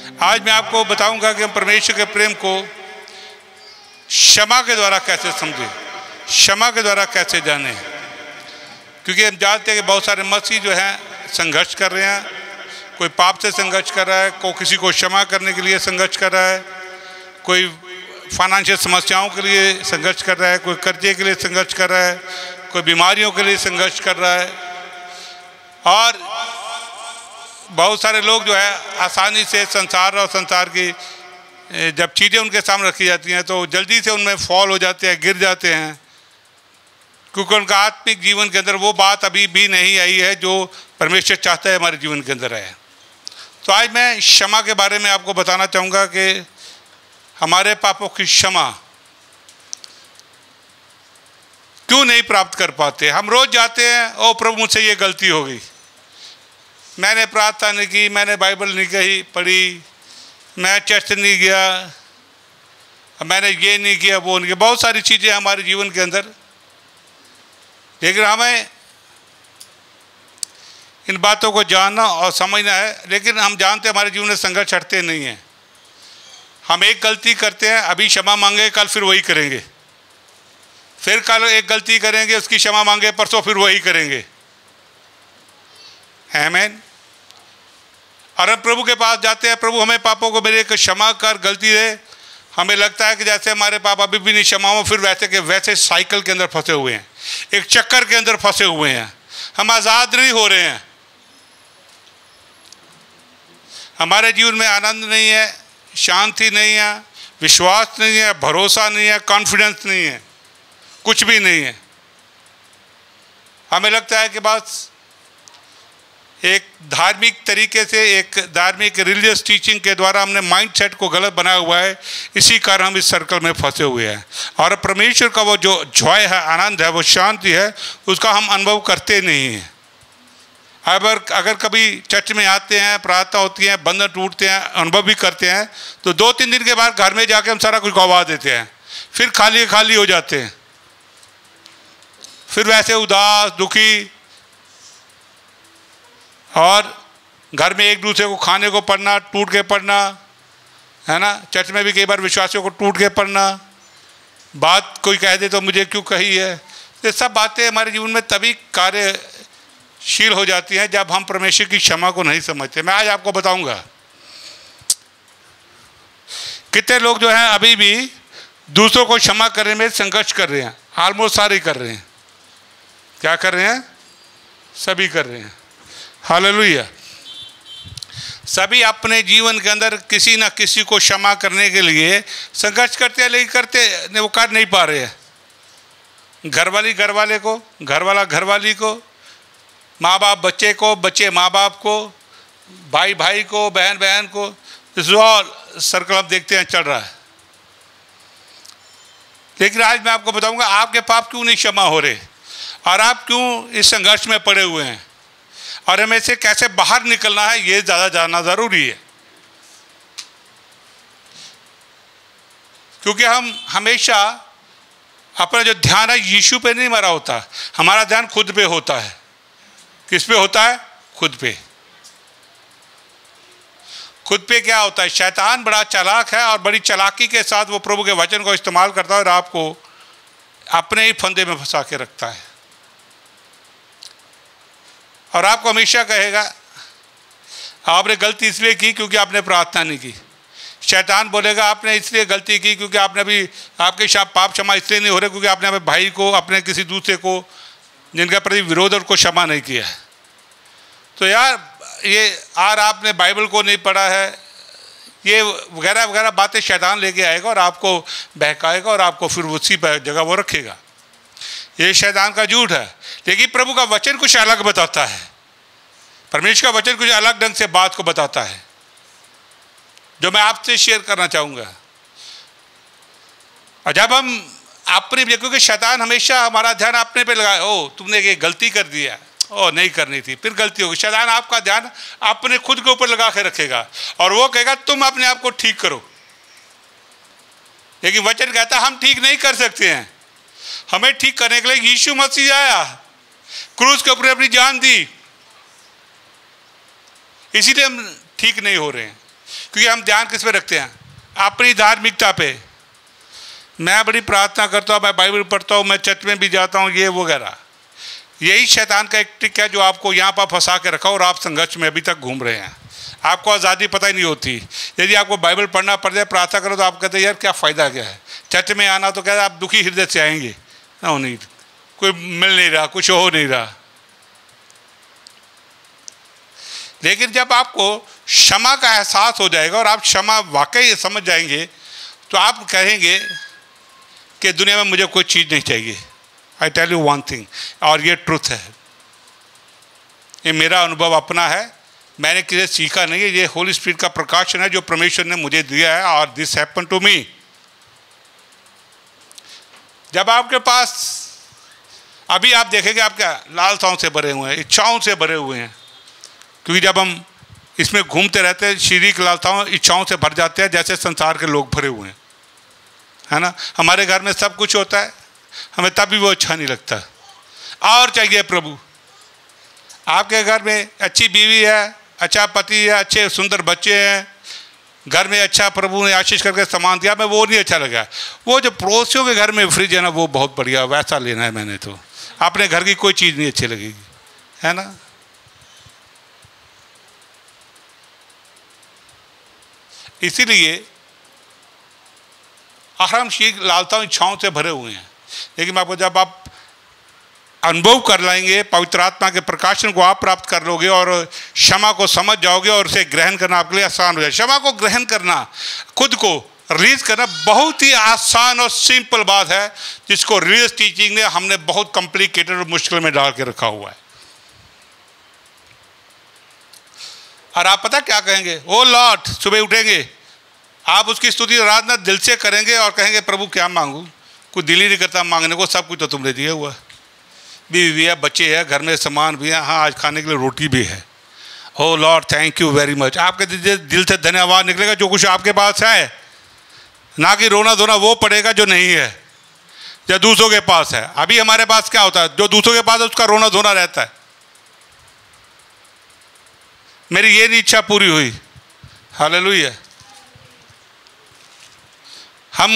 आज मैं आपको बताऊंगा कि हम परमेश्वर के प्रेम को क्षमा के द्वारा कैसे समझें, क्षमा के द्वारा कैसे जानें। क्योंकि हम जानते हैं कि बहुत सारे मसीह जो हैं संघर्ष कर रहे हैं। कोई पाप से संघर्ष कर रहा है, कोई किसी को क्षमा करने के लिए संघर्ष कर रहा है, कोई फाइनेंशियल समस्याओं के लिए संघर्ष कर रहा है, कोई कर्जे के लिए संघर्ष कर रहा है, कोई बीमारियों के लिए संघर्ष कर रहा है। और बहुत सारे लोग जो है आसानी से संसार और संसार की जब चीज़ें उनके सामने रखी जाती हैं तो जल्दी से उनमें फॉल हो जाते हैं, गिर जाते हैं, क्योंकि उनका आत्मिक जीवन के अंदर वो बात अभी भी नहीं आई है जो परमेश्वर चाहता है हमारे जीवन के अंदर है। तो आज मैं क्षमा के बारे में आपको बताना चाहूँगा कि हमारे पापों की क्षमा क्यों नहीं प्राप्त कर पाते। हम रोज़ जाते हैं, ओ प्रभु मुझसे ये गलती हो गई, मैंने प्रार्थना नहीं की, मैंने बाइबल नहीं कही पढ़ी, मैं चर्च नहीं गया, मैंने ये नहीं किया, वो नहीं किया, बहुत सारी चीज़ें हमारे जीवन के अंदर। लेकिन हमें इन बातों को जानना और समझना है। लेकिन हम जानते हैं हमारे जीवन में संघर्ष हटते नहीं हैं। हम एक गलती करते हैं, अभी क्षमा मांगे, कल फिर वही करेंगे, फिर कल एक गलती करेंगे, उसकी क्षमा मांगे, परसों फिर वही करेंगे। आमीन। और हम प्रभु के पास जाते हैं, प्रभु हमें पापों को मेरे क्षमा कर, गलती दे। हमें लगता है कि जैसे हमारे पाप अभी भी नहीं क्षमा हो, फिर वैसे के वैसे साइकिल के अंदर फंसे हुए हैं, एक चक्कर के अंदर फंसे हुए हैं। हम आज़ाद नहीं हो रहे हैं, हमारे जीवन में आनंद नहीं है, शांति नहीं है, विश्वास नहीं है, भरोसा नहीं है, कॉन्फिडेंस नहीं है, कुछ भी नहीं है। हमें लगता है कि बस एक धार्मिक तरीके से, एक धार्मिक रिलीजियस टीचिंग के द्वारा हमने माइंडसेट को गलत बनाया हुआ है, इसी कारण हम इस सर्कल में फंसे हुए हैं। और परमेश्वर का वो जो जॉय है, आनंद है, वो शांति है, उसका हम अनुभव करते नहीं हैं। अगर कभी चर्च में आते हैं, प्रार्थना होती है, बंधन टूटते हैं, अनुभव भी करते हैं, तो 2-3 दिन के बाद घर में जाके हम सारा कुछ गवा देते हैं, फिर खाली खाली हो जाते हैं, फिर वैसे उदास, दुखी, और घर में एक दूसरे को खाने को पढ़ना, टूट के पढ़ना, है ना। चर्च में भी कई बार विश्वासियों को टूट के पढ़ना, बात कोई कह दे तो मुझे क्यों कही है। ये सब बातें हमारे जीवन में तभी कार्यशील हो जाती हैं जब हम परमेश्वर की क्षमा को नहीं समझते। मैं आज आपको बताऊंगा कितने लोग जो हैं अभी भी दूसरों को क्षमा करने में संघर्ष कर रहे हैं। ऑलमोस्ट सारे कर रहे हैं। क्या कर रहे हैं? सभी कर रहे हैं। हालेलुया। सभी अपने जीवन के अंदर किसी न किसी को क्षमा करने के लिए संघर्ष करते हैं, लेकिन वो कर नहीं पा रहे हैं। घरवाली घरवाले को, घरवाला घरवाली को, माँ बाप बच्चे को, बच्चे माँ बाप को, भाई भाई को, बहन बहन को, दिस इज ऑल सर्कल आप देखते हैं चल रहा है। लेकिन आज मैं आपको बताऊंगा आपके पाप क्यों नहीं क्षमा हो रहे और आप क्यों इस संघर्ष में पड़े हुए हैं और हमें से कैसे बाहर निकलना है, ये ज़्यादा जानना ज़रूरी है। क्योंकि हम हमेशा अपना जो ध्यान है यीशु पे नहीं मरा होता, हमारा ध्यान खुद पे होता है। किस पे होता है? खुद पे। खुद पे क्या होता है? शैतान बड़ा चालाक है और बड़ी चालाकी के साथ वो प्रभु के वचन को इस्तेमाल करता है और आपको अपने ही फंदे में फंसा के रखता है और आपको हमेशा कहेगा आपने गलती इसलिए की क्योंकि आपने प्रार्थना नहीं की। शैतान बोलेगा आपने इसलिए गलती की क्योंकि आपने अभी आपके पाप क्षमा इसलिए नहीं हो रहे क्योंकि आपने अपने भाई को, अपने किसी दूसरे को जिनके प्रति विरोध और को क्षमा नहीं किया। तो यार ये आपने बाइबल को नहीं पढ़ा है, ये वगैरह वगैरह बातें शैतान लेके आएगा और आपको बहकाएगा और आपको फिर उसी जगह वो रखेगा। ये शैतान का झूठ है। लेकिन प्रभु का वचन कुछ अलग बताता है। परमेश्वर का वचन कुछ अलग ढंग से बात को बताता है जो मैं आपसे शेयर करना चाहूँगा। और जब हम अपने, क्योंकि शैतान हमेशा हमारा ध्यान अपने पे लगाए, ओ तुमने ये गलती कर दिया, ओ नहीं करनी थी, फिर गलती होगी। शैतान आपका ध्यान अपने खुद के ऊपर लगा के रखेगा और वो कहेगा तुम अपने आप को ठीक करो। लेकिन वचन कहता है हम ठीक नहीं कर सकते हैं। हमें ठीक करने के लिए यीशु मसीह आया, क्रूस के ऊपर अपनी जान दी, इसीलिए हम ठीक नहीं हो रहे हैं। क्योंकि हम ध्यान किस पे रखते हैं? अपनी धार्मिकता पे। मैं बड़ी प्रार्थना करता हूँ, मैं बाइबल पढ़ता हूँ, मैं चर्च में भी जाता हूँ, ये वगैरह। यही शैतान का एक ट्रिक है जो आपको यहाँ पर फंसा के रखा और आप संघर्ष में अभी तक घूम रहे हैं। आपको आज़ादी पता ही नहीं होती। यदि आपको बाइबल पढ़ना पड़ जाए, प्रार्थना करो, तो आप कहते हैं यार क्या फ़ायदा क्या है? चर्च में आना तो कहते आप दुखी हृदय से आएंगे, नहीं कोई मिल नहीं रहा, कुछ हो नहीं रहा। लेकिन जब आपको क्षमा का एहसास हो जाएगा और आप क्षमा वाकई समझ जाएंगे, तो आप कहेंगे कि दुनिया में मुझे कोई चीज़ नहीं चाहिए। I tell you one thing, और ये ट्रुथ है, ये मेरा अनुभव अपना है, मैंने किसी सीखा नहीं है, ये होली स्पिरिट का प्रकाशन है जो परमेश्वर ने मुझे दिया है। और दिस हैपन टू मी। जब आपके पास, अभी आप देखेंगे आप क्या लालसाओं से भरे हुए हैं, इच्छाओं से भरे हुए हैं, क्योंकि जब हम इसमें घूमते रहते हैं शारीरिक लालसाओं इच्छाओं से भर जाते हैं, जैसे संसार के लोग भरे हुए हैं, है ना। हमारे घर में सब कुछ होता है, हमें तब भी वो अच्छा नहीं लगता, और चाहिए प्रभु। आपके घर में अच्छी बीवी है, अच्छा पति है, अच्छे सुंदर बच्चे हैं, घर में अच्छा प्रभु ने आशीष करके सामान दिया, मैं वो नहीं अच्छा लगा। वो जो पड़ोसियों के घर में फ्रिज है ना, वो बहुत बढ़िया, वैसा लेना है मैंने। तो अपने घर की कोई चीज़ नहीं अच्छी लगेगी, है ना। इसीलिए आरामशील लालसाओं इच्छाओं से भरे हुए हैं। लेकिन आपको जब आप अनुभव कर लाएंगे, पवित्र आत्मा के प्रकाशन को आप प्राप्त कर लोगे और क्षमा को समझ जाओगे और उसे ग्रहण करना आपके लिए आसान हो जाए। क्षमा को ग्रहण करना, खुद को रिलीज करना बहुत ही आसान और सिंपल बात है, जिसको रिलीजियस टीचिंग ने हमने बहुत कॉम्प्लिकेटेड और मुश्किल में डाल के रखा हुआ है। और आप पता क्या कहेंगे? ओ लॉर्ड, सुबह उठेंगे आप उसकी स्तुति आराधना दिल से करेंगे और कहेंगे प्रभु क्या मांगूं, कुछ दिल ही नहीं करता मांगने को, सब कुछ तो तुमने दिया हुआ है, बीवी भी है, बच्चे हैं, घर में सामान भी है, हाँ आज खाने के लिए रोटी भी है। O Lord thank you very much. आपके दिल से धन्यवाद निकलेगा जो कुछ आपके पास है, ना कि रोना धोना वो पड़ेगा जो नहीं है या दूसरों के पास है। अभी हमारे पास क्या होता है, जो दूसरों के पास है उसका रोना धोना रहता है। मेरी ये नहीं इच्छा पूरी हुई, हालेलुया। हम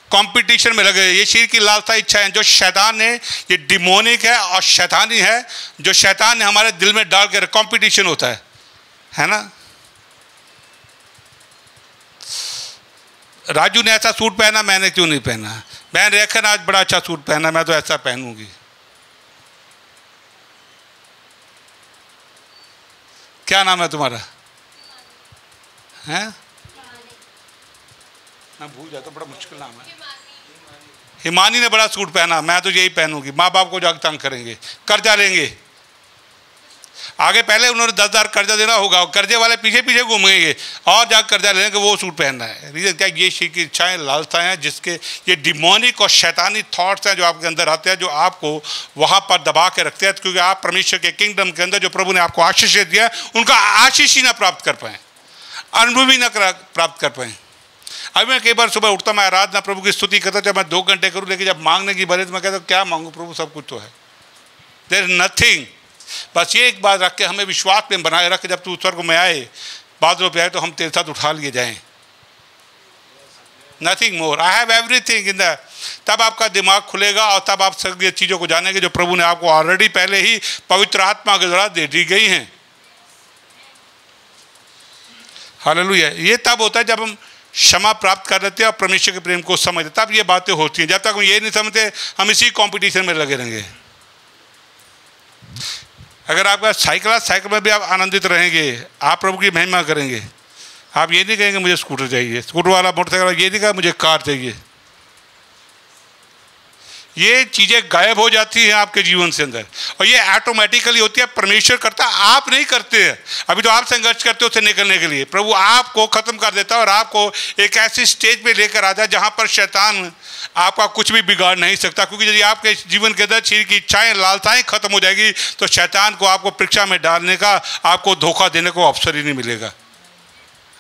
कंपटीशन में लगे, ये शरीर की लालसा इच्छा है जो शैतान ने, ये डिमोनिक है और शैतानी है, जो शैतान ने हमारे दिल में डाल के कंपटीशन होता है ना। राजू ने ऐसा सूट पहना, मैंने क्यों नहीं पहना? बहन रेखा ने आज बड़ा अच्छा सूट पहना, मैं तो ऐसा पहनूंगी। क्या नाम है तुम्हारा? हैं? मैं भूल जाता, बड़ा मुश्किल नाम है। हिमानी ने बड़ा सूट पहना, मैं तो यही पहनूंगी। माँ बाप को जाकर तंग करेंगे, कर्जा लेंगे। आगे पहले उन्होंने 10,000 कर्जा देना होगा, कर्जे वाले पीछे पीछे घूमेंगे और जाकर कर्जा लेंगे, वो सूट पहनना है। रीजन क्या? ये शरीर की इच्छाएं, लालसाएं हैं, जिसके ये डिमोनिक और शैतानी थॉट्स हैं जो आपके अंदर आते हैं, जो आपको वहाँ पर दबा के रखते हैं, क्योंकि आप परमेश्वर के किंगडम के अंदर जो प्रभु ने आपको आशीष दिया उनका आशीष ही ना प्राप्त कर पाएँ, अनुभव ही ना प्राप्त कर पाएँ। अभी मैं कई बार सुबह उठता, मैं आराधना प्रभु की स्तुति करता, जब मैं 2 घंटे करूँ, लेकिन जब मांगने की बारी तो मैं कहता हूँ क्या मांगू प्रभु, सब कुछ तो है, देयर इज नथिंग। बस ये एक बात रख के हमें विश्वास में बनाए रख के, जब तू स्वर्ग में आए, बादलों पे आए, तो हम तेरे साथ उठा लिए जाएं। Nothing more, I have everything in the. तब आपका दिमाग खुलेगा और तब आप सभी चीज़ों को जानेंगे जो प्रभु ने आपको ऑलरेडी पहले ही पवित्र आत्मा के द्वारा दे दी गई हैं। हालेलुया। ये तब होता है जब हम क्षमा प्राप्त कर लेते हैं और परमेश्वर के प्रेम को समझते, तब ये बातें होती हैं। जब तक हम ये नहीं समझते, हम इसी कंपटीशन में लगे रहेंगे। अगर आपका साइकिल में भी आप आनंदित रहेंगे, आप प्रभु की महिमा करेंगे। आप ये नहीं कहेंगे मुझे स्कूटर चाहिए, स्कूटर वाला मोटरसाइकिल ये नहीं कहा मुझे कार चाहिए। ये चीज़ें गायब हो जाती हैं आपके जीवन से अंदर, और ये ऑटोमेटिकली होती है, परमेश्वर करता, आप नहीं करते हैं। अभी तो आप संघर्ष करते हो उससे निकलने के लिए, प्रभु आपको ख़त्म कर देता है और आपको एक ऐसी स्टेज पे लेकर आता है जहाँ पर शैतान आपका कुछ भी बिगाड़ नहीं सकता। क्योंकि यदि आपके जीवन के अंदर शरीर की इच्छाएँ, लालसाएँ खत्म हो जाएगी, तो शैतान को आपको परीक्षा में डालने का, आपको धोखा देने को अवसर ही नहीं मिलेगा,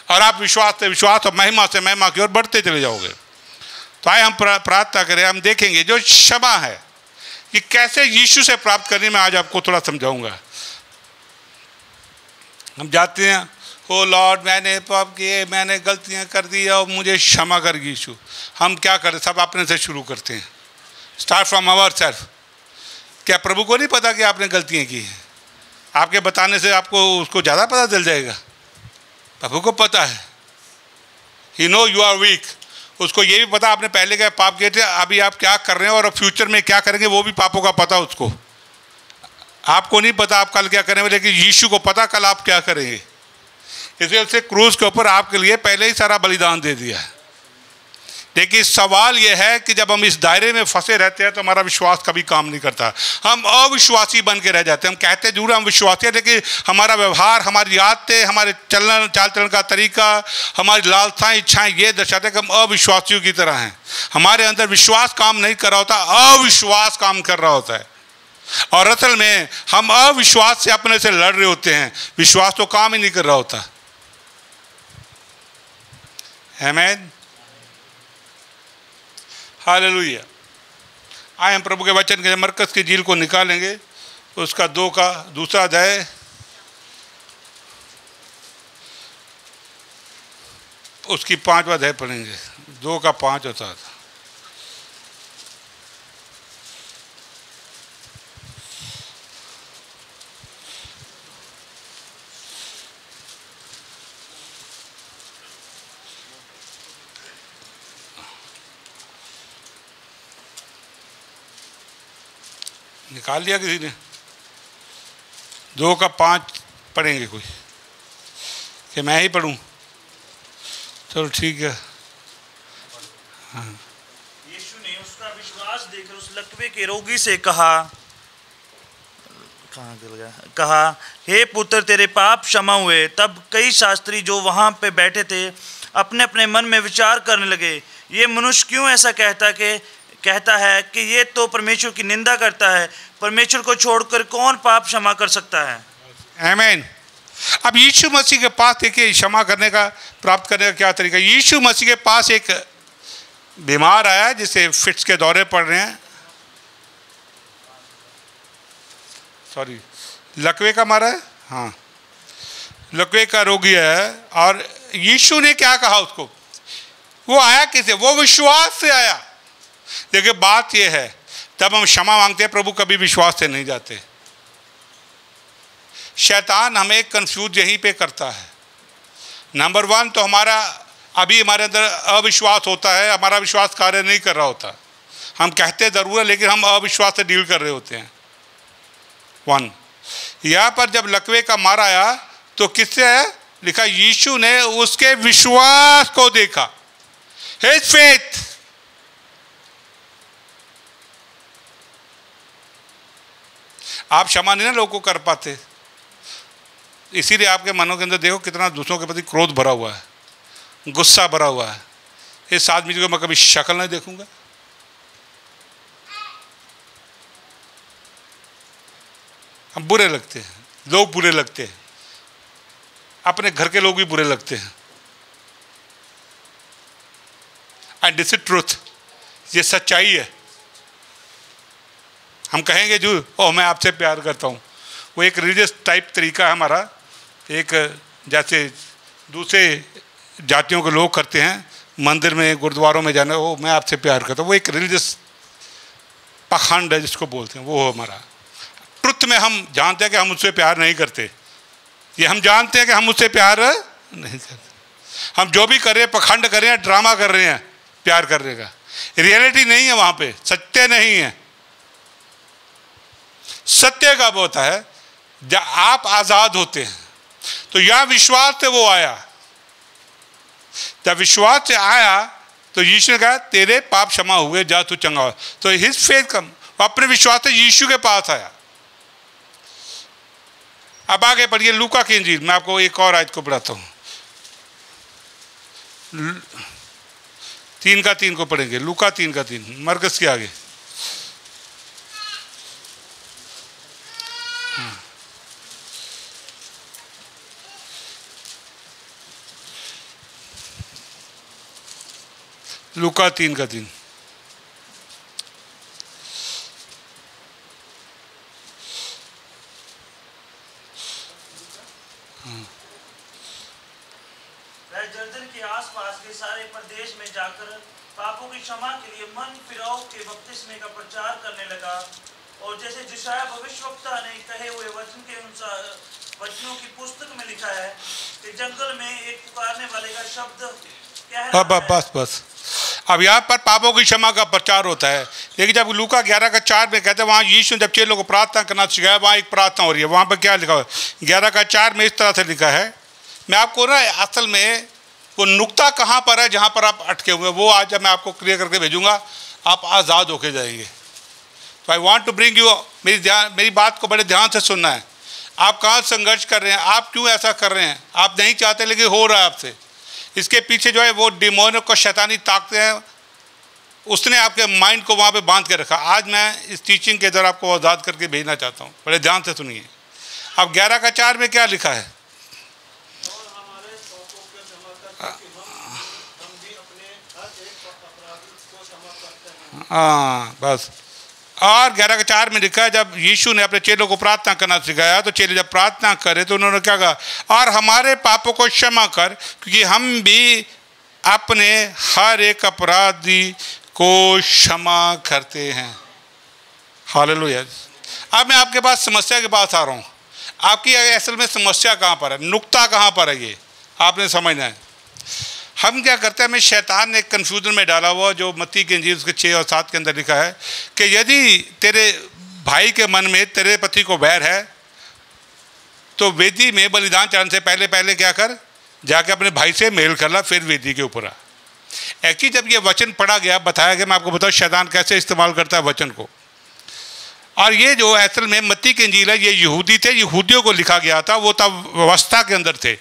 और आप विश्वास से विश्वास और महिमा से महिमा की ओर बढ़ते चले जाओगे। तो आए हम प्रार्थना करें, हम देखेंगे जो क्षमा है कि कैसे यीशु से प्राप्त करने में आज आपको थोड़ा समझाऊंगा। हम जाते हैं ओ लॉर्ड मैंने पाप किए, मैंने गलतियां कर दी और मुझे क्षमा कर यीशु। हम क्या करें, सब अपने से शुरू करते हैं, स्टार्ट फ्रॉम आवर सेल्फ। क्या प्रभु को नहीं पता कि आपने गलतियां की हैं? आपके बताने से आपको उसको ज़्यादा पता चल जाएगा? प्रभु को पता है, ही नो यू आर वीक। उसको ये भी पता आपने पहले क्या पाप किए थे, अभी आप क्या कर रहे हैं और फ्यूचर में क्या करेंगे, वो भी पापों का पता उसको। आपको नहीं पता आप कल क्या करेंगे, लेकिन यीशु को पता कल आप क्या करेंगे। इसलिए उसने क्रूज के ऊपर आपके लिए पहले ही सारा बलिदान दे दिया है। लेकिन सवाल यह है कि जब हम इस दायरे में फंसे रहते हैं तो हमारा विश्वास कभी काम नहीं करता, हम अविश्वासी बन के रह जाते हैं। हम कहते जरूर हम विश्वासी हैं, लेकिन हमारा व्यवहार, हमारी आदतें, हमारे चलन चाल चलन का तरीका, हमारी लालसाएं, इच्छाएं ये दर्शाते हैं कि हम अविश्वासियों की तरह हैं। हमारे अंदर विश्वास काम नहीं कर रहा होता, अविश्वास काम कर रहा होता है। और असल में हम अविश्वास से अपने से लड़ रहे होते हैं, विश्वास तो काम ही नहीं कर रहा होता। आमीन, हालेलुया। आए हम प्रभु के वचन के मरकज की झील को निकालेंगे, उसका 2 का दूसरा अध्याय, उसकी 5वां अध्याय पढ़ेंगे, 2 का 5 और 7। निकाल लिया किसी ने? 2 का 5 पढ़ेंगे कोई, कि मैं ही पढ़ूं? चलो ठीक है। हाँ। यीशु ने उसका विश्वास देखकर उस लकवे के रोगी से कहा, कहाँ गिर गया, कहा, हे पुत्र तेरे पाप क्षमा हुए। तब कई शास्त्री जो वहाँ पे बैठे थे अपने अपने मन में विचार करने लगे, ये मनुष्य क्यों ऐसा कहता है कि ये तो परमेश्वर की निंदा करता है। परमेश्वर को छोड़कर कौन पाप क्षमा कर सकता है। आमीन। अब यीशु मसीह के पास देखिए क्षमा करने का, प्राप्त करने का क्या तरीका। यीशु मसीह के पास एक बीमार आया जिसे फिट्स के दौरे पड़ रहे हैं, सॉरी लकवे का मारा है, हाँ लकवे का रोगी है। और यीशु ने क्या कहा उसको, वो आया किसे, वो विश्वास से आया। देखिए बात यह है, तब हम क्षमा मांगते हैं, प्रभु कभी विश्वास से नहीं जाते। शैतान हमें कंफ्यूज यहीं पे करता है। नंबर 1 तो हमारा अभी हमारे अंदर अविश्वास होता है, हमारा विश्वास कार्य नहीं कर रहा होता। हम कहते ज़रूर है लेकिन हम अविश्वास से डील कर रहे होते हैं। 1 यहाँ पर जब लकवे का मारा आया तो किससे है लिखा, यीशु ने उसके विश्वास को देखा, हिज फेथ। आप क्षमा नहीं ना लोगों को कर पाते, इसीलिए आपके मनों के अंदर देखो कितना दूसरों के प्रति क्रोध भरा हुआ है, गुस्सा भरा हुआ है। इस आदमी को मैं कभी शक्ल नहीं देखूंगा। हम बुरे लगते हैं, लोग बुरे लगते हैं, अपने घर के लोग भी बुरे लगते हैं। एंड दिस इज ट्रूथ, ये सच्चाई है। हम कहेंगे जो ओह मैं आपसे प्यार करता हूँ, वो एक रिलीजियस टाइप तरीका है हमारा, एक जैसे दूसरे जातियों के लोग करते हैं मंदिर में गुरुद्वारों में जाना, वो मैं आपसे प्यार करता हूँ, वो एक रिलीजियस पाखंड है जिसको बोलते हैं, वो हो हमारा। ट्रुथ में हम जानते हैं कि हम उससे प्यार नहीं करते, ये हम जानते हैं कि हम उससे प्यार नहीं करते। हम जो भी कर रहे हैं पाखंड कर रहे हैं, ड्रामा कर रहे हैं प्यार करने का, रियलिटी नहीं है वहाँ पे, सत्य नहीं है। सत्य कब होता है, जब आप आज़ाद होते हैं। तो यह विश्वास से वो आया, जब विश्वास से आया तो यीशु ने कहा तेरे पाप क्षमा हुए, जा तू चंगा हो। तो हिज फेथ कम, अपने विश्वास से यीशु के पास आया। अब आगे पढ़िए लूका की इंजील, मैं आपको एक और आयत को पढ़ाता हूँ, 3 का 3 को पढ़ेंगे, लूका 3 का 3, मरकस के आगे। लूका 3 का 3। यरदन के आसपास के सारे प्रदेश में जाकर पापों की क्षमा के लिए मन फिराव के बपतिस्मे का प्रचार करने लगा। और जैसे यशायाह भविष्यवक्ता ने कहे हुए वचन के अनुसार वचनों की पुस्तक में लिखा है कि जंगल में एक पुकारने वाले का शब्द कह रहा है। बस अब यहाँ पर पापों की क्षमा का प्रचार होता है, लेकिन जब लूका 11:4 में कहते हैं वहाँ यीशु जब चेलों को प्रार्थना करना सिखाया, वहाँ एक प्रार्थना हो रही है। वहाँ पर क्या लिखा हुआ है? 11:4 में इस तरह से लिखा है, मैं आपको ना असल में वो नुक्ता कहाँ पर है जहाँ पर आप अटके हुए, वो आज जब मैं आपको क्लियर करके भेजूँगा आप आज़ाद होके जाएंगे। तो I want to bring you, मेरी बात को बड़े ध्यान से सुनना है। आप कहाँ संघर्ष कर रहे हैं, आप क्यों ऐसा कर रहे हैं, आप नहीं चाहते लेकिन हो रहा है आपसे। इसके पीछे जो है वो डिमोनिक को शैतानी ताकतें हैं, उसने आपके माइंड को वहाँ पे बांध के रखा। आज मैं इस टीचिंग के द्वारा आपको आज़ाद करके भेजना चाहता हूँ, बड़े ध्यान से सुनिए। अब 11:4 में क्या लिखा है? हाँ बस। और 11:4 में लिखा है जब यीशु ने अपने चेलों को प्रार्थना करना सिखाया तो चेले जब प्रार्थना करे तो उन्होंने क्या कहा? और हमारे पापों को क्षमा कर क्योंकि हम भी अपने हर एक अपराधी को क्षमा करते हैं। हालेलुया। अब मैं आपके पास समस्या के पास आ रहा हूँ। आपकी असल में समस्या कहाँ पर है, नुक्ता कहाँ पर है, ये आपने समझना है। हम क्या करते हैं, हमें शैतान ने कन्फ्यूजन में डाला हुआ जो मत्ती की इंजील उसके 6 और 7 के अंदर लिखा है कि यदि तेरे भाई के मन में तेरे पति को वैर है तो वेदी में बलिदान चढ़ाने से पहले क्या कर, जाके अपने भाई से मेल कर ला, फिर वेदी के ऊपर आ। एक्चुअली जब ये वचन पढ़ा गया, बताया गया, मैं आपको बताऊँ शैतान कैसे इस्तेमाल करता है वचन को। और ये जो असल में मत्ती की इंजील है ये यहूदी थे, यहूदियों को लिखा गया था, वो तब व्यवस्था के अंदर थे।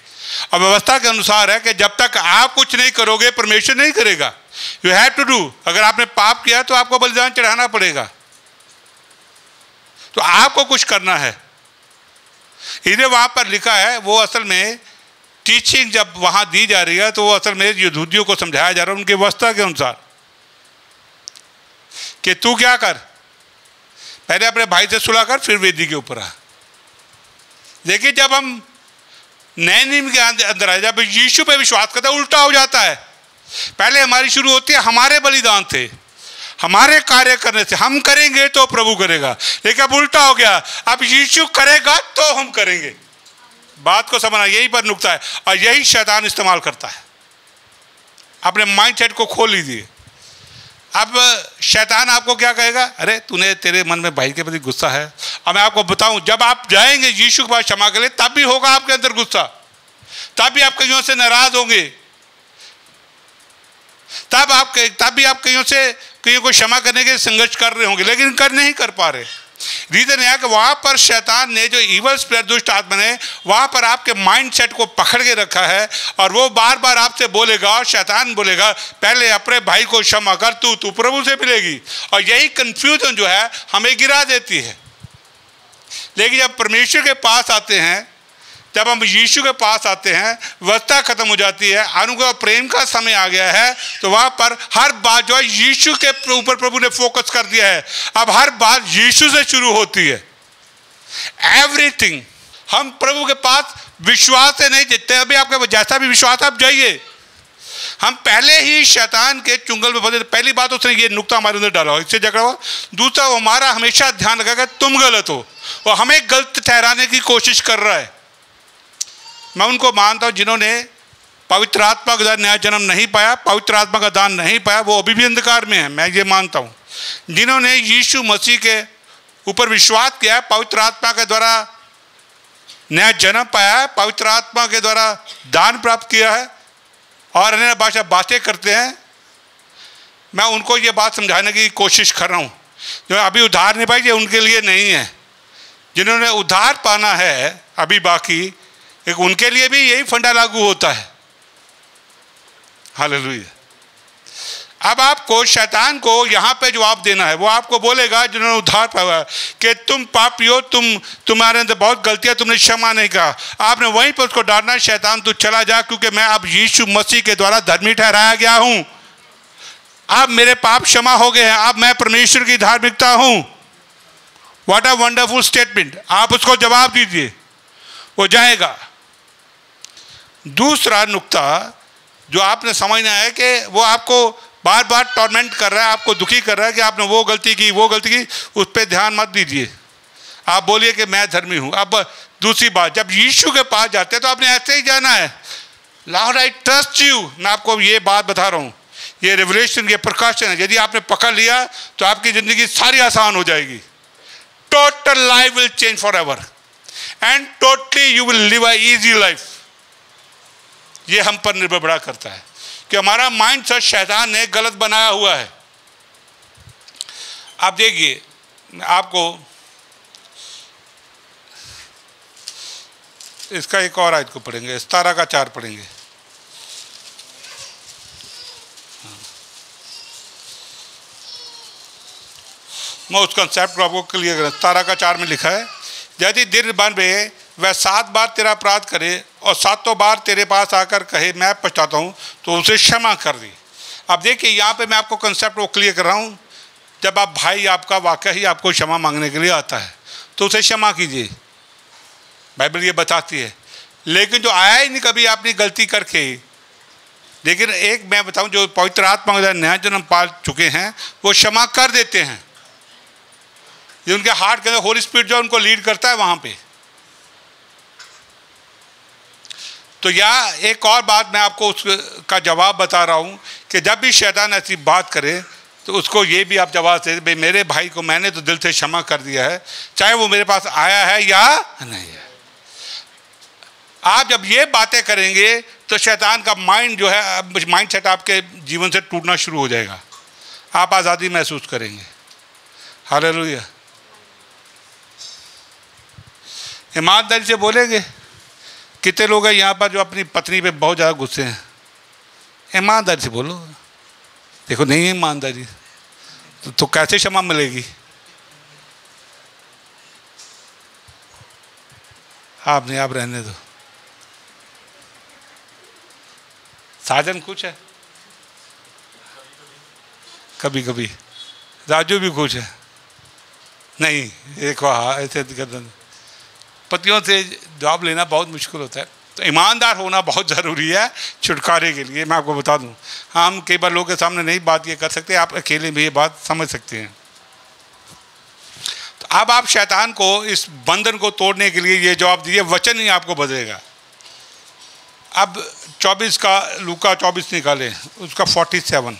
और व्यवस्था के अनुसार है कि जब तक आप कुछ नहीं करोगे परमेश्वर नहीं करेगा। You have to do. अगर आपने पाप किया तो आपको बलिदान चढ़ाना पड़ेगा, तो आपको कुछ करना है। इन्हें वहां पर लिखा है, वो असल में टीचिंग जब वहां दी जा रही है तो वो असल में यहूदियों को समझाया जा रहा है उनकी व्यवस्था के अनुसार कि तू क्या कर, पहले अपने भाई से सुलह कर, फिर वेदी के ऊपर आ। देखिए जब हम नए नियम के अंदर आए, जब यीशु पे विश्वास करते हैं उल्टा हो जाता है। पहले हमारी शुरू होती है हमारे बलिदान थे, हमारे कार्य करने से, हम करेंगे तो प्रभु करेगा। लेकिन अब उल्टा हो गया, अब यीशु करेगा तो हम करेंगे। बात को समझना, यही पर नुकता है और यही शैतान इस्तेमाल करता है। अपने माइंड सेट को खोल लीजिए। अब शैतान आपको क्या कहेगा, अरे तूने, तेरे मन में भाई के प्रति गुस्सा है। अब मैं आपको बताऊं, जब आप जाएंगे यीशु के पास क्षमा के लिए तब भी होगा आपके अंदर गुस्सा, तब भी आप कईयों से नाराज होंगे, तब भी आप कईयों को क्षमा करने के संघर्ष कर रहे होंगे, लेकिन नहीं कर पा रहे। रीजन यह है कि वहां पर शैतान ने, जो इवल स्पिरिट, दुष्ट आत्मा ने वहां पर आपके माइंड सेट को पकड़ के रखा है और वो बार बार आपसे बोलेगा, और शैतान बोलेगा पहले अपने भाई को क्षमा कर, तू प्रभु से मिलेगी। और यही कंफ्यूजन जो है हमें गिरा देती है। लेकिन जब परमेश्वर के पास आते हैं, जब हम यीशु के पास आते हैं, व्यवस्था खत्म हो जाती है, अनुग्रह प्रेम का समय आ गया है, तो वहां पर हर बात जो है यीशु के ऊपर प्रभु ने फोकस कर दिया है। अब हर बात यीशु से शुरू होती है, एवरीथिंग। हम प्रभु के पास विश्वास से नहीं जीतते। अभी आपके जैसा भी विश्वास आप जाइए, हम पहले ही शैतान के चुंगल में फंसे। पहली बात उसने ये नुक्ता हमारे अंदर डाला हो, इससे झगड़ा हुआ। दूसरा, वो हमारा हमेशा ध्यान रखेगा तुम गलत हो, और हमें गलत ठहराने की कोशिश कर रहा है। मैं उनको मानता हूँ जिन्होंने पवित्र आत्मा का नया जन्म नहीं पाया, पवित्र आत्मा का दान नहीं पाया, वो अभी भी अंधकार में है, मैं ये मानता हूँ। जिन्होंने यीशु मसीह के ऊपर विश्वास किया है, पवित्र आत्मा के द्वारा नया जन्म पाया है, पवित्र आत्मा के द्वारा दान प्राप्त किया है और अन्य भाषा बातें करते हैं, मैं उनको ये बात समझाने की कोशिश कर रहा हूँ। जो अभी उद्धार नहीं पाई, ये उनके लिए नहीं है। जिन्होंने उद्धार पाना है अभी बाकी, एक उनके लिए भी यही फंडा लागू होता है। हालेलुया। अब आपको शैतान को यहाँ पे जवाब देना है। वो आपको बोलेगा जिन्होंने उद्धार पाया कि तुम पापी हो, तुम्हारे अंदर बहुत गलतियाँ, तुमने क्षमा नहीं कहा। आपने वहीं पर उसको डालना, शैतान तू चला जा, क्योंकि मैं अब यीशु मसीह के द्वारा धर्मी ठहराया गया हूँ। अब मेरे पाप क्षमा हो गए हैं, अब मैं परमेश्वर की धार्मिकता हूँ। What a wonderful statement. आप उसको जवाब दीजिए, वो जाएगा। दूसरा नुक्ता जो आपने समझना है कि वो आपको बार बार टॉर्मेंट कर रहा है, आपको दुखी कर रहा है कि आपने वो गलती की, उस पर ध्यान मत दीजिए। आप बोलिए कि मैं धर्मी हूँ। अब दूसरी बात, जब यीशु के पास जाते हैं तो आपने ऐसे ही जाना है, लॉर्ड आई ट्रस्ट यू। मैं आपको ये बात बता रहा हूँ, ये रेवलेशन, ये प्रकाशन है। यदि आपने पकड़ लिया तो आपकी ज़िंदगी सारी आसान हो जाएगी। Total life will change for ever and totally you will live a easy life. ये हम पर निर्भर बड़ा करता है कि हमारा माइंड सेट शैतान ने गलत बनाया हुआ है। आप देखिए, आपको इसका एक और आयत को पढ़ेंगे, 17 का 4 पढ़ेंगे। मैं उस कंसेप्ट को आपको क्लियर करूँ। 17 का 4 में लिखा है, यदि दिल बन रहे वह 7 बार तेरा अपराध करे और 7 बार तेरे पास आकर कहे मैं पछताता हूँ, तो उसे क्षमा कर दी। अब देखिए, यहाँ पे मैं आपको कंसेप्ट को क्लियर कर रहा हूँ। जब आप भाई आपका वाकई ही आपको क्षमा मांगने के लिए आता है तो उसे क्षमा कीजिए, बाइबल ये बताती है। लेकिन जो आया ही नहीं कभी आपने गलती करके, लेकिन एक मैं बताऊँ, जो पवित्र आत्मा का नया जन्म पा चुके हैं वो क्षमा कर देते हैं। ये उनके हार्ट के अंदर होली स्पिरिट जो उनको लीड करता है वहाँ पे। तो यहाँ एक और बात मैं आपको उसका जवाब बता रहा हूँ कि जब भी शैतान ऐसी बात करे तो उसको ये भी आप जवाब दे, भाई मेरे भाई को मैंने तो दिल से क्षमा कर दिया है, चाहे वो मेरे पास आया है या नहीं है। आप जब ये बातें करेंगे तो शैतान का माइंड जो है, माइंड सेट आपके जीवन से टूटना शुरू हो जाएगा। आप आज़ादी महसूस करेंगे। हालेलुया। ईमानदारी से बोलेंगे। कितने लोग हैं यहाँ पर जो अपनी पत्नी पे बहुत ज़्यादा गुस्से हैं? ईमानदारी से बोलो। देखो नहीं है ईमानदारी तो कैसे क्षमा मिलेगी? आप नहीं, आप रहने दो। साजन कुछ है, कभी कभी राजू भी कुछ है नहीं। देखो हाँ, ऐसे पतियों से जवाब लेना बहुत मुश्किल होता है, तो ईमानदार होना बहुत ज़रूरी है छुटकारे के लिए। मैं आपको बता दूं, हम कई बार लोगों के सामने नहीं बात ये कर सकते, आप अकेले में ये बात समझ सकते हैं। तो अब आप शैतान को इस बंधन को तोड़ने के लिए ये जवाब दिए, वचन ही आपको बदलेगा। अब 24 का लूका 24 निकाले, उसका 47।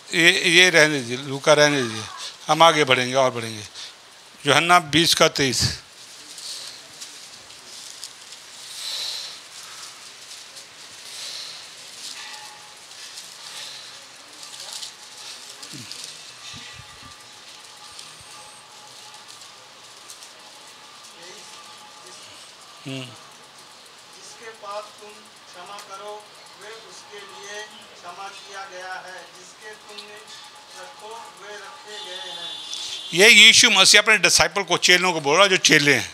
ये रहने दीजिए, लूका रहने दीजिए, हम आगे बढ़ेंगे और बढ़ेंगे। यूहन्ना 20 का 23। जिसके पास तुम क्षमा करो वे उसके लिए क्षमा किया गया है, जिसके तुमने रखो वे रखे गए हैं। ये यीशु मसीह अपने डिसाइपल को, चेलों को बोल रहा, जो चेले हैं,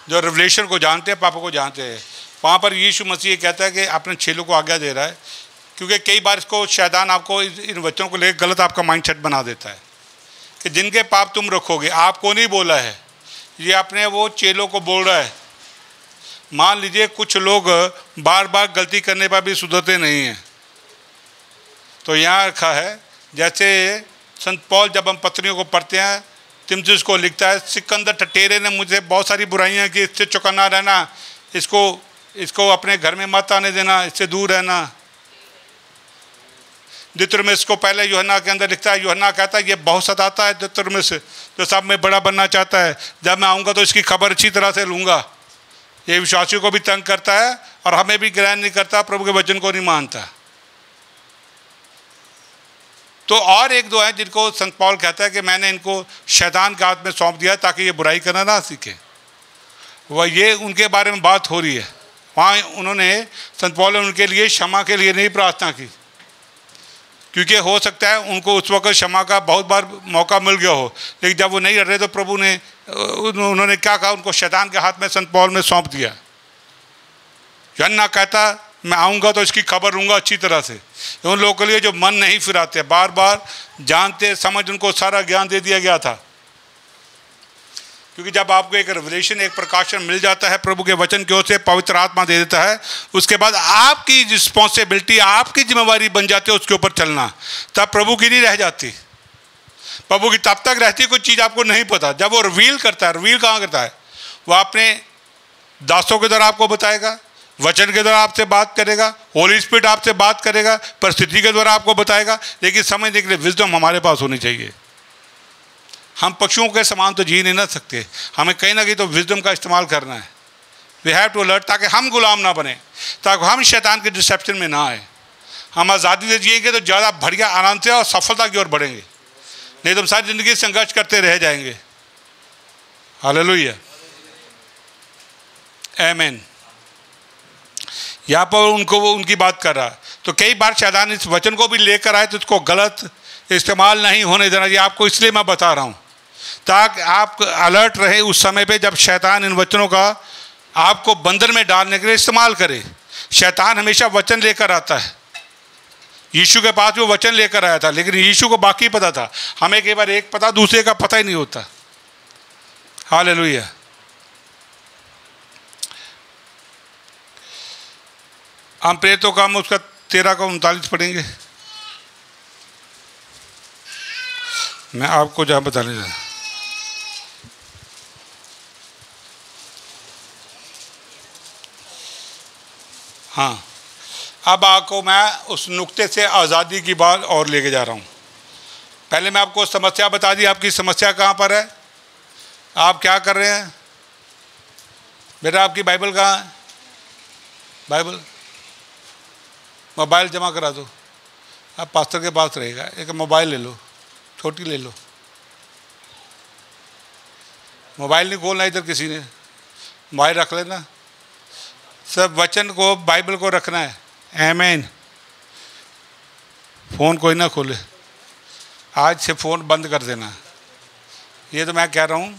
जो रेवलेशन को जानते हैं, पापा को जानते हैं। वहाँ पर यीशु मसीह कहता है कि अपने चेलों को आज्ञा दे रहा है, क्योंकि कई बार इसको शैतान आपको इन बच्चों को लेकर गलत आपका माइंडसेट बना देता है कि जिनके पाप तुम रखोगे। आपको नहीं बोला है, ये अपने वो चेलों को बोल रहा है। मान लीजिए कुछ लोग बार बार गलती करने पर भी सुधरते नहीं हैं, तो यहाँ रखा है, जैसे संत पौल जब हम पत्नियों को पढ़ते हैं, तिमोथेयुस को लिखता है, सिकंदर ठटेरे ने मुझे बहुत सारी बुराइयां की, इससे चौकन्ना रहना, इसको अपने घर में मत आने देना, इससे दूर रहना। दितुरमिस को पहले यूहन्ना के अंदर लिखता है, यूहन्ना कहता है ये बहुत सताता है दितुरमिस, जो सब में बड़ा बनना चाहता है, जब मैं आऊँगा तो इसकी खबर अच्छी तरह से लूँगा। ये विश्वासियों को भी तंग करता है और हमें भी ग्रहण नहीं करता, प्रभु के वचन को नहीं मानता। तो और एक दो हैं जिनको संत पौल कहता है कि मैंने इनको शैतान के हाथ में सौंप दिया ताकि ये बुराई करना ना सीखे। वह ये उनके बारे में बात हो रही है। वहाँ उन्होंने, संत पौल ने उनके लिए क्षमा के लिए नहीं प्रार्थना की, क्योंकि हो सकता है उनको उस वक्त क्षमा का बहुत बार मौका मिल गया हो, लेकिन जब वो नहीं रह रहे तो प्रभु ने, उन्होंने क्या कहा, उनको शैतान के हाथ में संत पौल में सौंप दिया। यूहन्ना कहता मैं आऊँगा तो इसकी खबर लूँगा अच्छी तरह से। उन लोगों के लिए जो मन नहीं फिराते, बार बार जानते समझ, उनको सारा ज्ञान दे दिया गया था। क्योंकि जब आपको एक रेवलेशन, एक प्रकाशन मिल जाता है प्रभु के वचन की ओर से, पवित्र आत्मा दे देता है, उसके बाद आपकी रिस्पॉन्सिबिलिटी, आपकी जिम्मेवारी बन जाती है उसके ऊपर चलना। तब प्रभु की नहीं रह जाती, प्रभु की तब तक रहती है कोई चीज़ आपको नहीं पता। जब वो रिवील करता है, रिवील कहाँ करता है? वो अपने दासों के द्वारा आपको बताएगा, वचन के द्वारा आपसे बात करेगा, होली स्पिरिट आपसे बात करेगा, परिस्थिति के द्वारा आपको बताएगा। लेकिन समझने के लिए विजडम हमारे पास होनी चाहिए। हम पशुओं के समान तो जी नहीं ना सकते, हमें कहीं ना कहीं तो विजडम का इस्तेमाल करना है। वी हैव टू अलर्ट, ताकि हम गुलाम ना बने, ताकि हम शैतान के डिसेप्शन में ना आए। हम आज़ादी से जिएंगे तो ज़्यादा बढ़िया आनंद से और सफलता की ओर बढ़ेंगे, नहीं तो हम सारी ज़िंदगी संघर्ष करते रह जाएंगे। हालेलुया, आमीन। यहाँ पर उनकी बात कर रहा है। तो कई बार शैतान इस वचन को भी लेकर आए तो इसको गलत इस्तेमाल नहीं होने देना। ये आपको इसलिए मैं बता रहा हूँ ताकि आप अलर्ट रहे उस समय पे जब शैतान इन वचनों का आपको बंधन में डालने के लिए इस्तेमाल करे। शैतान हमेशा वचन लेकर आता है। यीशु के पास वो वचन लेकर आया था, लेकिन यीशु को बाकी पता था। हमें कई बार एक पता, दूसरे का पता ही नहीं होता। हालेलुया। हम प्रेरितों का, हम उसका 13 का 39 पढ़ेंगे। मैं आपको जहाँ बताने जा, हाँ, अब आपको मैं उस नुक्ते से आज़ादी की बात और लेके जा रहा हूँ। पहले मैं आपको समस्या बता दी। आपकी समस्या कहाँ पर है? आप क्या कर रहे हैं? बेटा आपकी बाइबल कहाँ है? बाइबल, मोबाइल जमा करा दो। आप पास्टर के पास रहेगा, एक मोबाइल ले लो, छोटी ले लो। मोबाइल नहीं खोलना इधर किसी ने, मोबाइल रख लेना। सब वचन को, बाइबल को रखना है। आमीन। फ़ोन कोई ना खोले, आज से फ़ोन बंद कर देना। ये तो मैं कह रहा हूँ,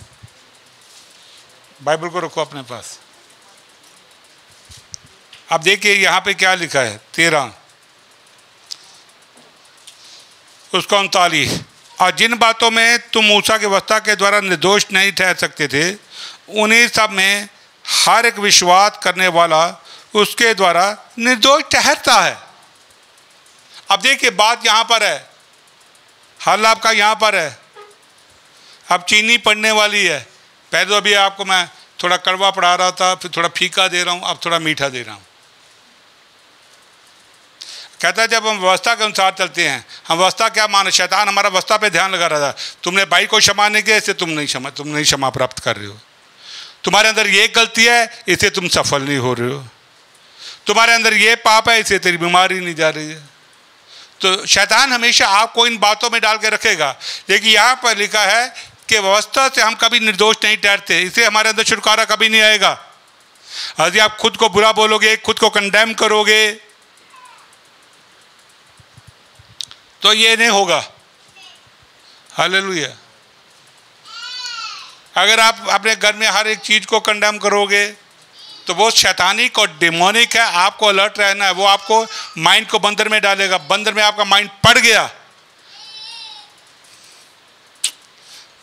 बाइबल को रखो अपने पास। अब देखिए यहाँ पे क्या लिखा है, 13 उसका 39। और जिन बातों में तुम मूसा की व्यवस्था के द्वारा निर्दोष नहीं ठहर सकते थे, उन्हीं सब में हर एक विश्वास करने वाला उसके द्वारा निर्दोष ठहरता है। अब देखिए बात यहाँ पर है, हल आपका यहाँ पर है। अब चीनी पड़ने वाली है। पहले तो अभी आपको मैं थोड़ा कड़वा पढ़ा रहा था, फिर थोड़ा फीका दे रहा हूँ, अब थोड़ा मीठा दे रहा हूँ। कहता है जब हम व्यवस्था के अनुसार चलते हैं, हम व्यवस्था क्या माने? शैतान हमारा व्यवस्था पे ध्यान लगा रहा था। तुमने भाई को क्षमा नहीं किया, इससे तुम नहीं क्षमा प्राप्त कर रहे हो। तुम्हारे अंदर ये गलती है, इससे तुम सफल नहीं हो रहे हो। तुम्हारे अंदर ये पाप है, इससे तेरी बीमारी नहीं जा रही है। तो शैतान हमेशा आपको इन बातों में डाल के रखेगा। लेकिन यहाँ पर लिखा है कि व्यवस्था से हम कभी निर्दोष नहीं ठहरते, इससे हमारे अंदर छुटकारा कभी नहीं आएगा। यदि आप खुद को बुरा बोलोगे, खुद को कंडेम करोगे, तो ये नहीं होगा। हालेलुया। अगर आप अपने घर में हर एक चीज को कंडेम करोगे तो वो शैतानिक और डेमोनिक है। आपको अलर्ट रहना है। वो आपको माइंड को बंदर में डालेगा। बंदर में आपका माइंड पड़ गया,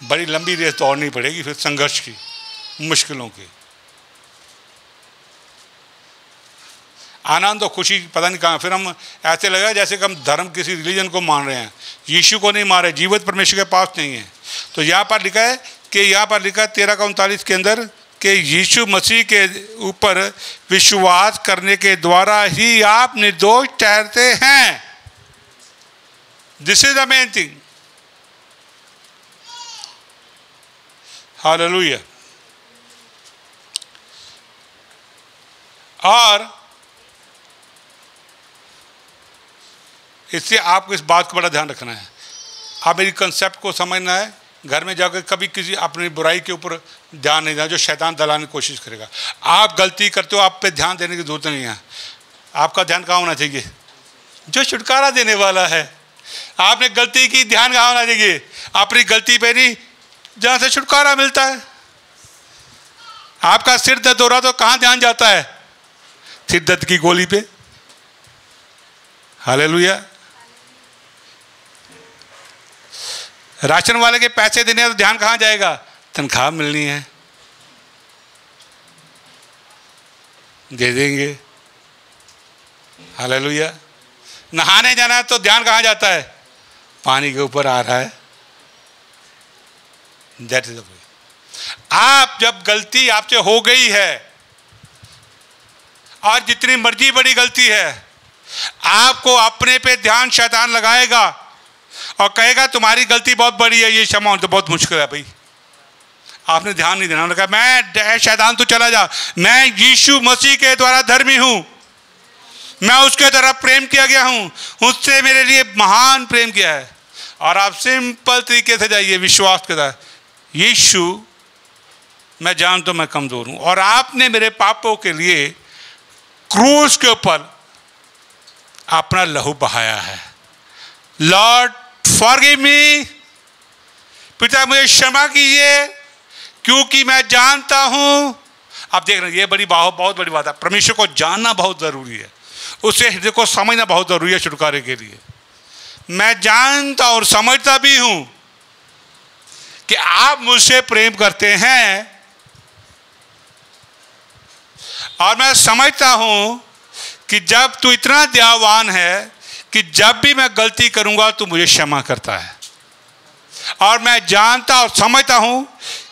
बड़ी लंबी रेस दौड़नी पड़ेगी फिर, संघर्ष की, मुश्किलों की। आनंद और खुशी पता नहीं कहाँ। फिर हम ऐसे लगा जैसे कि हम धर्म किसी रिलीजन को मान रहे हैं, यीशु को नहीं मान रहे, जीवित परमेश्वर के पास नहीं है। तो यहाँ पर लिखा है कि 13 का 39 के अंदर कि यीशु मसीह के ऊपर विश्वास करने के द्वारा ही आप निर्दोष ठहरते हैं। This is the main thing. Hallelujah. और इससे आपको इस बात को बड़ा ध्यान रखना है। आप मेरी कंसेप्ट को समझना है। घर में जाकर कभी किसी अपनी बुराई के ऊपर ध्यान नहीं देना, जो शैतान दलाने की कोशिश करेगा। आप गलती करते हो, आप पे ध्यान देने की जरूरत नहीं है। आपका ध्यान कहाँ होना चाहिए? जो छुटकारा देने वाला है। आपने गलती की, ध्यान कहाँ होना चाहिए? अपनी गलती पे नहीं, जहाँ से छुटकारा मिलता है। आपका सिर दर्द हो रहा तो कहाँ ध्यान जाता है? सिर दर्द की गोली पे। हालेलुया। राशन वाले के पैसे देने तो ध्यान कहाँ जाएगा? तनख्वाह मिलनी है, दे देंगे। हालेलुया। नहाने जाना है तो ध्यान कहाँ जाता है? पानी के ऊपर आ रहा है। That is the way. आप जब गलती आपसे हो गई है, और जितनी मर्जी बड़ी गलती है, आपको अपने पे ध्यान शैतान लगाएगा और कहेगा तुम्हारी गलती बहुत बड़ी है, ये क्षमा तो बहुत मुश्किल है भाई, आपने ध्यान नहीं देना। उन्होंने कहा मैं शैतान तू चला जा, मैं यीशु मसीह के द्वारा धर्मी हूं, मैं उसके द्वारा प्रेम किया गया हूं, उससे मेरे लिए महान प्रेम किया है। और आप सिंपल तरीके से जाइए विश्वास के साथ, यीशु मैं जानता हूं मैं कमजोर हूं और आपने मेरे पापों के लिए क्रूस के ऊपर अपना लहू बहाया है। लॉर्ड फॉरगिव मी, पिता मुझे क्षमा कीजिए क्योंकि मैं जानता हूं। आप देख रहे हैं ये बहुत बड़ी बात है। परमेश्वर को जानना बहुत जरूरी है, उसे हृदय को समझना बहुत जरूरी है छुटकारे के लिए। मैं जानता और समझता भी हूं कि आप मुझसे प्रेम करते हैं और मैं समझता हूं कि जब तू इतना दयावान है कि जब भी मैं गलती करूंगा तू मुझे क्षमा करता है। और मैं जानता और समझता हूं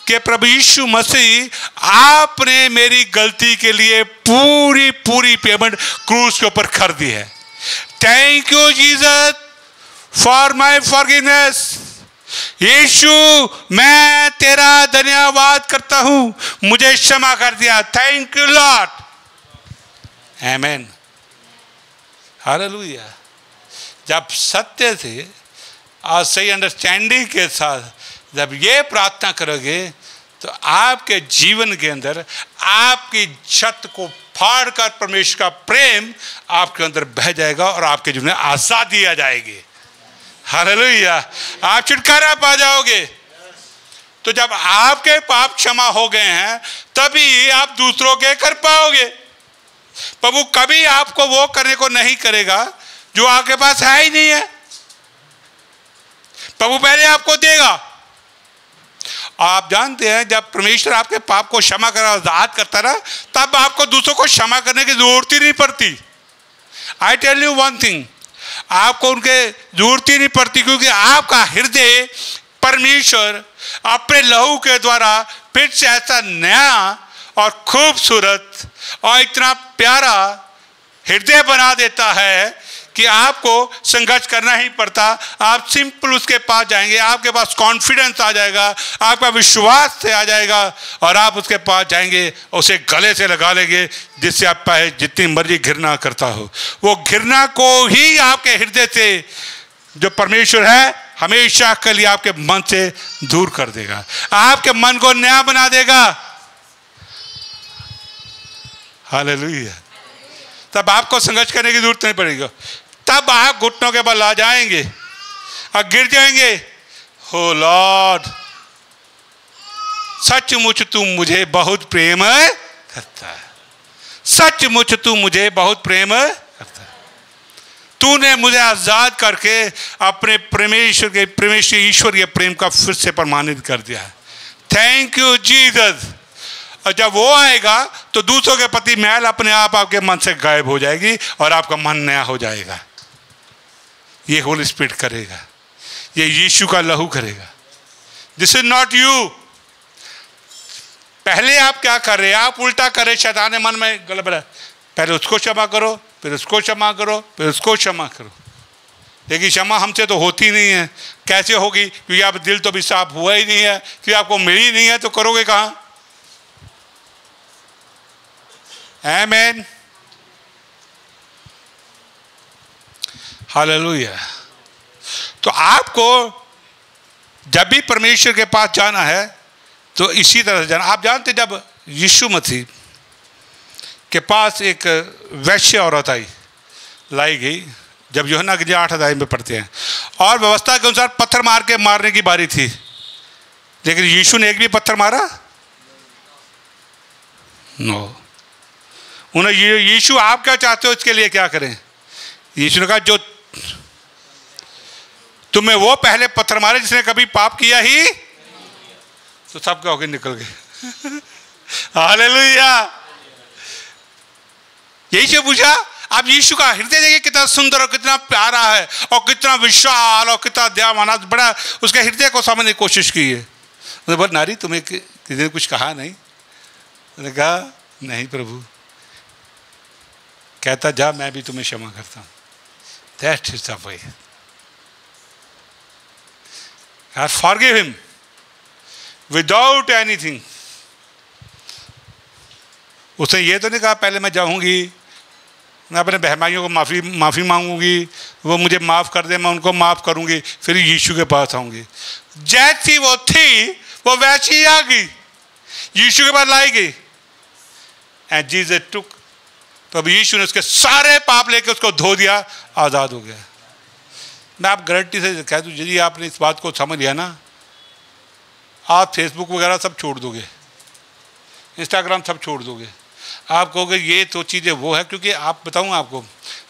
कि प्रभु यीशु मसीह आपने मेरी गलती के लिए पूरी पेमेंट क्रूस के ऊपर कर दी है। Thank you Jesus for my forgiveness. यीशु मैं तेरा धन्यवाद करता हूं, मुझे क्षमा कर दिया। Thank you Lord. आमीन। हालेलुया। जब सत्य से और सही अंडरस्टैंडिंग के साथ जब ये प्रार्थना करोगे तो आपके जीवन के अंदर आपकी छत को फाड़कर परमेश्वर का प्रेम आपके अंदर बह जाएगा और आपके जीवन में आजादी आ जाएगी। हालेलुया। आप छुटकारा पा जाओगे। तो जब आपके पाप क्षमा हो गए हैं तभी आप दूसरों के कर पाओगे। प्रभु कभी आपको वो करने को नहीं करेगा जो आपके पास है ही नहीं है। प्रभु पहले आपको देगा। आप जानते हैं जब परमेश्वर आपके पाप को क्षमा कर आजाद करता ना, तब आपको दूसरों को क्षमा करने की जरूरत ही नहीं पड़ती। I tell you one thing, आपको उनके जरूरत ही नहीं पड़ती, क्योंकि आपका हृदय परमेश्वर अपने लहू के द्वारा फिर से ऐसा नया और खूबसूरत और इतना प्यारा हृदय बना देता है कि आपको संघर्ष करना ही पड़ता। आप सिंपल उसके पास जाएंगे, आपके पास कॉन्फिडेंस आ जाएगा, आपका विश्वास से आ जाएगा और आप उसके पास जाएंगे, उसे गले से लगा लेंगे, जिससे आप चाहे जितनी मर्जी घृणा करता हो, वो घृणा को ही आपके हृदय से जो परमेश्वर है हमेशा के लिए आपके मन से दूर कर देगा, आपके मन को नया बना देगा। हालेलुया। तब आपको संघर्ष करने की जरूरत नहीं पड़ेगी। तब आप घुटनों के बल आ जाएंगे और गिर जाएंगे। हो लॉर्ड, सचमुच तू मुझे बहुत प्रेम करता है, सचमुच तू मुझे बहुत प्रेम करता है। तूने मुझे आजाद करके अपने परमेश्वर ईश्वरीय प्रेम का फिर से प्रमाणित कर दिया है। Thank you Jesus. और जब वो आएगा तो दूसरों के प्रति मैल अपने आप आपके मन से गायब हो जाएगी और आपका मन नया हो जाएगा। ये होली स्पिरिट करेगा, ये यीशु का लहू करेगा। This is not you. पहले आप क्या कर रहे हैं? आप उल्टा कर रहे। शैतान ने मन में गलत है, पहले उसको क्षमा करो, फिर उसको क्षमा करो, फिर उसको क्षमा करो। लेकिन क्षमा हमसे तो होती नहीं है। कैसे होगी? क्योंकि आप दिल तो भी साफ हुआ ही नहीं है, क्योंकि आपको मिली नहीं है, तो करोगे कहाँ? आमीन। हालेलुया। तो आपको जब भी परमेश्वर के पास जाना है तो इसी तरह से जाना। आप जानते जब यीशु मसीह के पास एक वैश्य औरत लाई गई, जब यूहन्ना की 8 अध्याय में पढ़ते हैं, और व्यवस्था के अनुसार पत्थर मार के मारने की बारी थी, लेकिन यीशु ने एक भी पत्थर मारा? नो। उन्हें यीशु आप क्या चाहते हो इसके लिए क्या करें? यीशु ने कहा जो तुम्हें वो पहले पत्थर मारे जिसने कभी पाप किया ही। तो सब क्या होके निकल गए। हालेलुया। यही से पूछा, आप यीशु का हृदय देखिए कितना सुंदर और कितना प्यारा है और कितना विशाल और कितना दयावान, बड़ा उसके हृदय को समझने की कोशिश की है। उन्होंने बोला, नारी तुम्हें किसी ने कुछ कहा नहीं? उन्होंने कहा, नहीं प्रभु। कहता, जा मैं भी तुम्हें क्षमा करता हूँ। That is the way. I forgive him without anything. उसने ये तो नहीं कहा पहले मैं जाऊंगी, मैं अपने बहमाइयों को माफ़ी मांगूंगी, वो मुझे माफ़ कर दे, मैं उनको माफ़ करूंगी, फिर यीशु के पास आऊंगी। जैसी वो थी वो वैसी ही आ गई, यीशु के पास लाई गई। एंड जीसस टुक, तो अब यीशु ने उसके सारे पाप लेके उसको धो दिया, आज़ाद हो गया। मैं आप गारंटी से कह दूँ, यदि आपने इस बात को समझ लिया ना, आप फेसबुक वगैरह सब छोड़ दोगे, इंस्टाग्राम सब छोड़ दोगे। आप कहोगे ये तो चीज़ें वो है, क्योंकि आप बताऊँ आपको,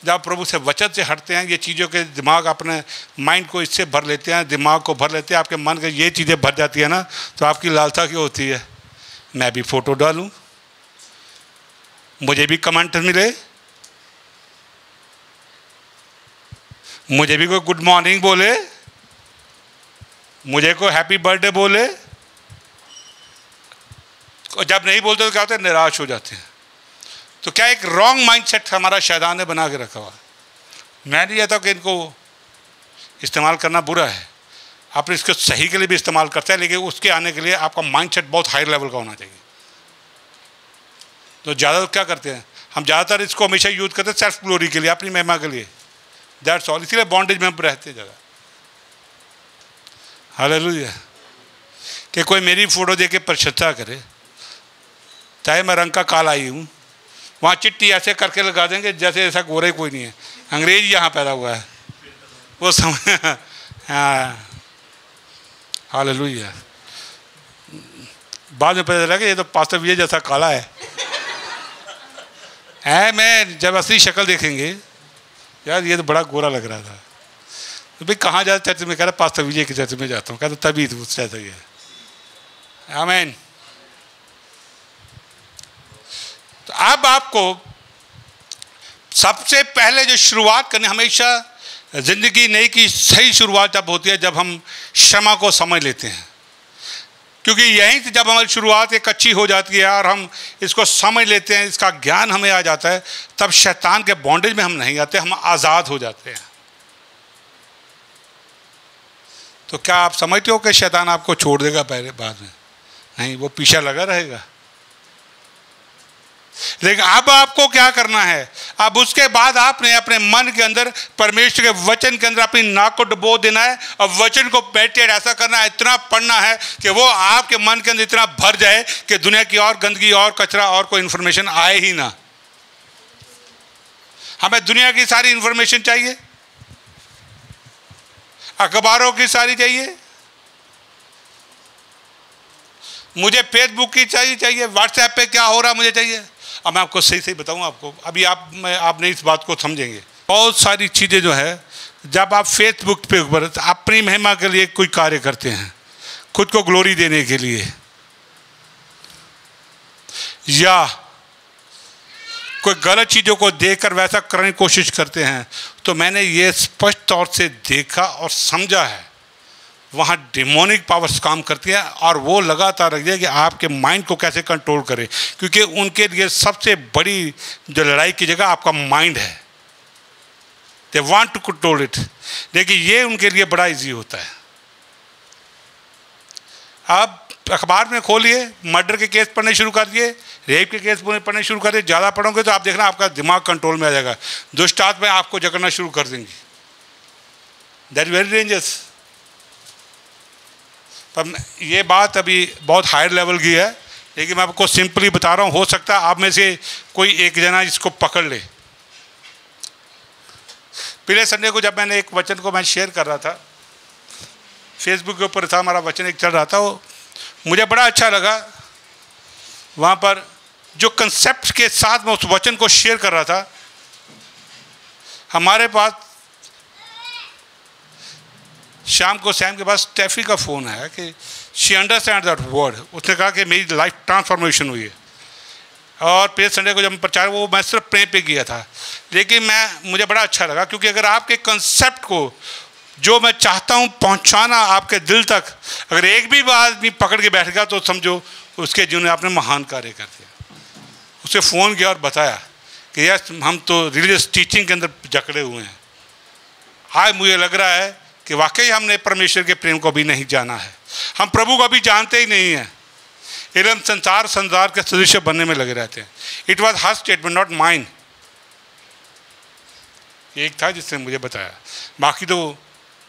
जब आप प्रभु से वचन से हटते हैं, ये चीज़ों के दिमाग अपने माइंड को इससे भर लेते हैं, दिमाग को भर लेते हैं, आपके मन के ये चीज़ें भर जाती है ना, तो आपकी लालसा क्या होती है, मैं भी फ़ोटो डालूँ, मुझे भी कमेंट मिले, मुझे भी कोई गुड मॉर्निंग बोले, मुझे कोई हैप्पी बर्थडे बोले। और जब नहीं बोलते तो क्या होता है, निराश हो जाते हैं। तो क्या एक रॉन्ग माइंडसेट हमारा शैतान ने बना के रखा हुआ। मैं नहीं कहता कि इनको इस्तेमाल करना बुरा है, आप इसको सही के लिए भी इस्तेमाल करते हैं, लेकिन उसके आने के लिए आपका माइंडसेट बहुत हाई लेवल का होना चाहिए। तो ज़्यादा क्या करते हैं हम, ज़्यादातर इसको हमेशा यूज़ करते हैं सेल्फ ग्लोरी के लिए, अपनी महिमा के लिए। That's all. इसीलिए बॉन्डेज में हम रहते ज़्यादा। हालेलुया। कि कोई मेरी फ़ोटो दे के प्रशंसा करे, चाहे मैं रंग का काला ही हूँ, वहाँ चिट्ठी ऐसे करके लगा देंगे जैसे ऐसा गोरे कोई नहीं है, अंग्रेज यहाँ पैदा हुआ है, वो समझ। हाँ, हालेलुया। बाद में पता चला कि ये तो पास्टर विजय जैसा काला है। मैं जब असली शक्ल देखेंगे, यार ये तो बड़ा गोरा लग रहा था। तो भाई कहाँ जाते चर्च में? कह रहा पास्टर विजय की चर्च में जाता हूँ। कहता तभी तो उससे ऐसा ही है। आमीन। तो अब आपको सबसे पहले जो शुरुआत करनी, हमेशा ज़िंदगी नई की सही शुरुआत जब होती है जब हम क्षमा को समझ लेते हैं, क्योंकि यहीं से जब हमारी शुरुआत एक अच्छी हो जाती है और हम इसको समझ लेते हैं, इसका ज्ञान हमें आ जाता है, तब शैतान के बॉन्डेज में हम नहीं आते, हम आज़ाद हो जाते हैं। तो क्या आप समझते हो कि शैतान आपको छोड़ देगा पहले बाद में? नहीं, वो पीछे लगा रहेगा। लेकिन अब आपको क्या करना है, अब उसके बाद आपने अपने मन के अंदर परमेश्वर के वचन के अंदर अपनी नाक को डुबो देना है और वचन को मेडिटेट ऐसा करना है, इतना पढ़ना है कि वो आपके मन के अंदर इतना भर जाए कि दुनिया की और गंदगी और कचरा और कोई इंफॉर्मेशन आए ही ना। हमें दुनिया की सारी इंफॉर्मेशन चाहिए, अखबारों की सारी चाहिए, मुझे फेसबुक की चाहिए, व्हाट्सएप पे क्या हो रहा मुझे चाहिए। अब मैं आपको सही बताऊं, आपको अभी आप नहीं इस बात को समझेंगे। बहुत सारी चीज़ें जो है, जब आप फेसबुक पे ऊपर अपनी महिमा के लिए कोई कार्य करते हैं, खुद को ग्लोरी देने के लिए, या कोई गलत चीज़ों को देखकर वैसा करने की कोशिश करते हैं, तो मैंने ये स्पष्ट तौर से देखा और समझा है वहाँ डिमोनिक पावर्स काम करती है और वो लगातार रखती है कि आपके माइंड को कैसे कंट्रोल करें, क्योंकि उनके लिए सबसे बड़ी जो लड़ाई की जगह आपका माइंड है। They want to control it, लेकिन ये उनके लिए बड़ा इजी होता है। आप अखबार में खोलिए, मर्डर के केस पढ़ने शुरू कर दिए, रेप के केस पढ़ने शुरू कर दिए, ज़्यादा पढ़ोगे तो आप देखना आपका दिमाग कंट्रोल में आ जाएगा, दुष्ट आत्माएं आपको जकड़ना शुरू कर देंगी। That is very dangerous. पर ये बात अभी बहुत हायर लेवल की है, लेकिन मैं आपको सिंपली बता रहा हूँ, हो सकता है आप में से कोई एक जना इसको पकड़ ले। पिछले संडे को जब मैंने एक वचन को मैं शेयर कर रहा था, फेसबुक के ऊपर था हमारा वचन एक चल रहा था, वो मुझे बड़ा अच्छा लगा। वहाँ पर जो कंसेप्ट के साथ मैं उस वचन को शेयर कर रहा था, हमारे पास शाम को सैम के पास स्टेफी का फ़ोन आया कि शी अंडरस्टैंड दैट वर्ड। उसने कहा कि मेरी लाइफ ट्रांसफॉर्मेशन हुई है। और पिछले संडे को जब मैं प्रचार, वो मैं सिर्फ प्रेम पे किया था, लेकिन मुझे बड़ा अच्छा लगा, क्योंकि अगर आपके कंसेप्ट को जो मैं चाहता हूँ पहुँचाना आपके दिल तक, अगर एक भी आदमी पकड़ के बैठ गया तो समझो उसके जीवन में आपने महान कार्य कर दिया। उसे फ़ोन किया और बताया कि यस, हम तो रिलीजियस टीचिंग के अंदर जकड़े हुए हैं। आज मुझे लग रहा है कि वाकई हमने परमेश्वर के प्रेम को भी नहीं जाना है, हम प्रभु को भी जानते ही नहीं हैं। एवं संसार के सदृश बनने में लगे रहते हैं। It was her statement, not mine. एक था जिसने मुझे बताया, बाकी तो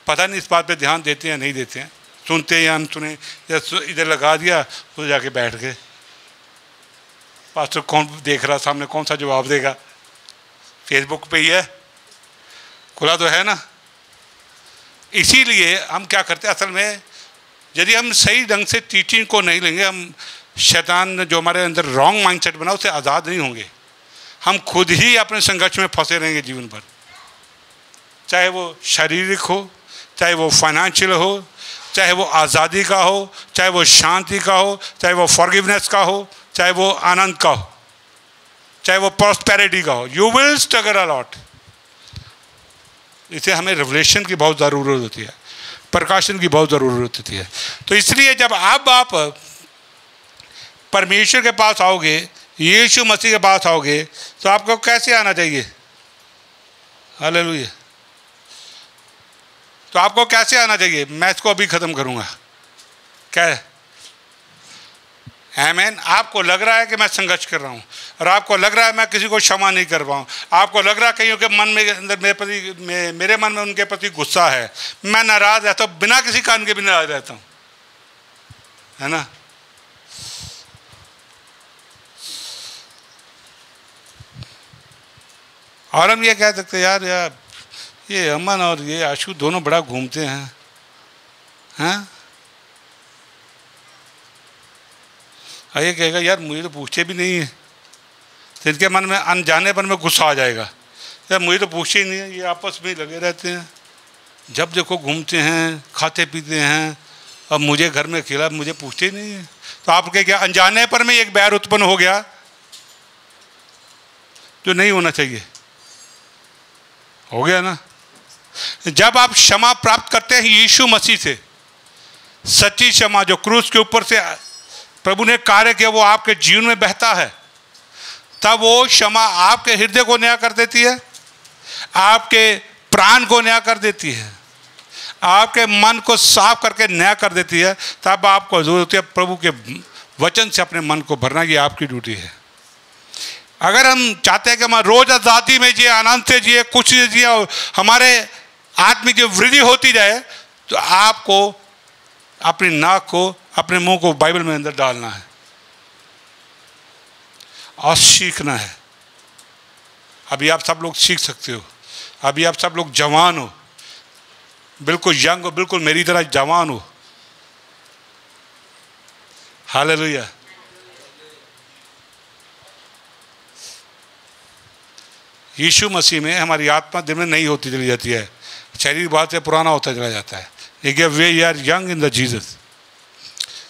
पता नहीं इस बात पे ध्यान देते हैं नहीं देते हैं, सुनते हैं या अनसुने, या इधर लगा दिया तो जाके बैठ गए। पास्टर कौन देख रहा सामने, कौन सा जवाब देगा? फेसबुक पे ही है, खुला तो है ना। इसीलिए हम क्या करते हैं, असल में यदि हम सही ढंग से टीचिंग को नहीं लेंगे, हम शैतान जो हमारे अंदर रॉन्ग माइंडसेट बना उससे आज़ाद नहीं होंगे। हम खुद ही अपने संघर्ष में फंसे रहेंगे जीवन भर, चाहे वो शारीरिक हो, चाहे वो फाइनेंशियल हो, चाहे वो आज़ादी का हो, चाहे वो शांति का हो, चाहे वो फॉरगिवनेस का हो, चाहे वो आनंद का हो, चाहे वो प्रॉस्पेरिटी का हो। You will struggle a lot. इसे हमें रेवलेशन की बहुत ज़रूरत होती है, प्रकाशन की बहुत ज़रूरत होती है। तो इसलिए जब आप परमेश्वर के पास आओगे, यीशु मसीह के पास आओगे, तो आपको कैसे आना चाहिए? हालेलुया। तो आपको कैसे आना चाहिए? मैं इसको अभी ख़त्म करूँगा। क्या आमीन। आपको लग रहा है कि मैं संघर्ष कर रहा हूँ, और आपको लग रहा है मैं किसी को क्षमा नहीं कर पाऊँ, आपको लग रहा है कईयों के मन में अंदर मेरे मन में उनके प्रति गुस्सा है, मैं नाराज़ रहता हूँ, बिना किसी कारण के भी नाराज़ रहता हूँ, है ना। और हम ये कह सकते यार ये अमन और ये आशु दोनों बड़ा घूमते हैं, हाँ। ये कहेगा यार मुझे तो पूछे भी नहीं है, तो इनके मन में अनजाने पर में गुस्सा आ जाएगा, यार मुझे तो पूछे ही नहीं है, ये आपस में लगे रहते हैं, जब देखो घूमते हैं, खाते पीते हैं, अब मुझे घर में अकेला, मुझे पूछते ही नहीं है। तो आपके क्या अनजाने पर में एक बैर उत्पन्न हो गया जो नहीं होना चाहिए, हो गया ना। जब आप क्षमा प्राप्त करते हैं यीशु मसीह से, सच्ची क्षमा जो क्रूस के ऊपर से प्रभु ने कार्य किया वो आपके जीवन में बहता है, तब वो क्षमा आपके हृदय को नया कर देती है, आपके प्राण को नया कर देती है, आपके मन को साफ करके नया कर देती है। तब आपको जरूरत है प्रभु के वचन से अपने मन को भरना, ये आपकी ड्यूटी है। अगर हम चाहते हैं कि हम रोज आज़ादी में जिए, आनंद से जिए, कुछ जिए और हमारे आत्मिक जो वृद्धि होती जाए, तो आपको अपनी नाक को, अपने मुंह को बाइबल में अंदर डालना है और सीखना है। अभी आप सब लोग सीख सकते हो, अभी आप सब लोग जवान हो, बिल्कुल यंग हो, बिल्कुल मेरी तरह जवान हो। हालेलुया। यीशु मसीह में हमारी आत्मा दिन में नई होती चली जाती है, शरीर बात से पुराना होता चला जाता है, लेकिन we are young in the Jesus.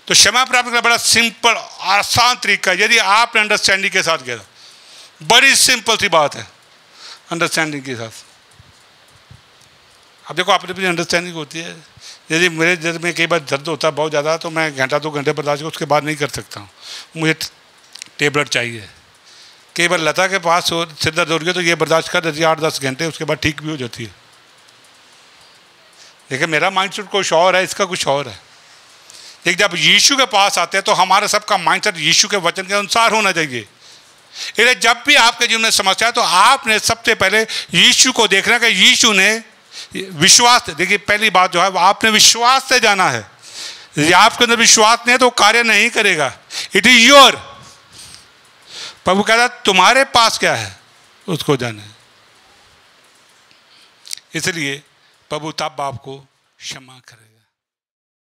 तो क्षमा प्राप्त करना बड़ा सिंपल आसान तरीका है, यदि आपने अंडरस्टैंडिंग के साथ किया। बड़ी सिंपल सी बात है अंडरस्टैंडिंग के साथ। अब देखो अपनी अपनी अंडरस्टैंडिंग होती है। यदि मेरे दिल में कई बार दर्द होता है बहुत ज़्यादा, तो मैं घंटा 2 घंटे बर्दाश्त उसके बाद नहीं कर सकता हूँ, मुझे टेबलेट चाहिए। कई बार लता के पास सिर दर्द हो गया तो ये बर्दाश्त कर देती है 8-10 घंटे, उसके बाद ठीक भी हो जाती है। लेकिन मेरा माइंडसेट कुछ और है, इसका कुछ और है। लेकिन जब यीशु के पास आते हैं तो हमारा सबका माइंडसेट यीशु के वचन के अनुसार होना चाहिए। इसलिए जब भी आपके जीवन में समस्या है तो आपने सबसे पहले यीशु को देखना कि यीशु ने विश्वास, देखिए पहली बात जो है वो आपने विश्वास से जाना है। यदि आपके अंदर विश्वास नहीं है तो कार्य नहीं करेगा। It is your. प्रभु कहता है तुम्हारे पास क्या है उसको जाने। इसलिए प्रभु तब आपको क्षमा करेगा।